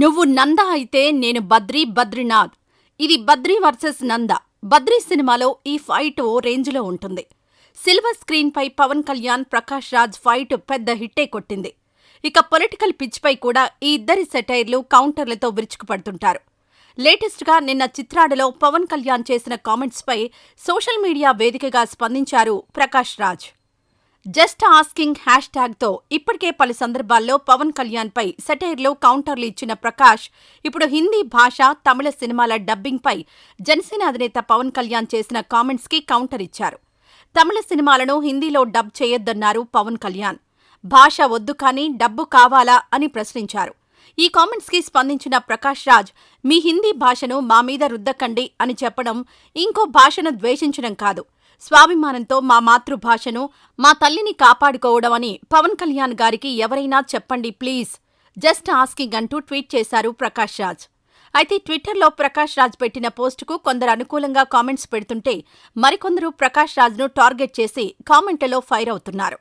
నువ్వు నంద అయితే నేను బద్రీనాథ్. ఇది బద్రీ వర్సెస్ నంద. బద్రీ సినిమాలో ఈ ఫైట్ ఓ రేంజ్లో ఉంటుంది. సిల్వర్ స్క్రీన్ పై పవన్ కళ్యాణ్, ప్రకాష్ రాజ్ ఫైట్ పెద్ద హిట్టే కొట్టింది. ఇక పొలిటికల్ పిచ్ పై కూడా ఈ ఇద్దరి సెటైర్లు, కౌంటర్లతో విరుచుకుపడుతుంటారు. లేటెస్ట్ గా నిన్న చిత్రాడలో పవన్ కళ్యాణ్ చేసిన కామెంట్స్ పై సోషల్ మీడియా వేదికగా స్పందించారు Prakash Raj. Just asking hash tag తో ఇప్పటికే పలు సందర్భాల్లో పవన్ కళ్యాణ్ పై సెటైర్లు, కౌంటర్లు ఇచ్చిన ప్రకాష్ ఇప్పుడు హిందీ భాష, తమిళ సినిమాల డబ్బింగ్ పై జనసేన అధినేత పవన్ కళ్యాణ్ చేసిన కామెంట్స్ కి కౌంటర్ ఇచ్చారు. తమిళ సినిమాలను హిందీలో డబ్ చేయొద్దన్నారు పవన్ కళ్యాణ్. భాష వద్దు కానీ డబ్బు కావాలా అని ప్రశ్నించారు. ఈ కామెంట్స్ కి స్పందించిన ప్రకాష్ రాజ్, మీ హిందీ భాషను మా మీద రుద్దకండి అని చెప్పడం ఇంకో భాషను ద్వేషించడం కాదు, స్వాభిమానంతో మా మాతృభాషను, మా తల్లిని కాపాడుకోవడం అని పవన్ కళ్యాణ్ గారికి ఎవరైనా చెప్పండి ప్లీజ్. జస్ట్ ఆస్కింగ్ అంటూ ట్వీట్ చేశారు ప్రకాష్ రాజ్. అయితే ట్విట్టర్లో ప్రకాష్ రాజ్ పెట్టిన పోస్టుకు కొందరు అనుకూలంగా కామెంట్స్ పెడుతుంటే మరికొందరు ప్రకాష్ రాజ్ను టార్గెట్ చేసి కామెంట్లలో ఫైర్ అవుతున్నారు.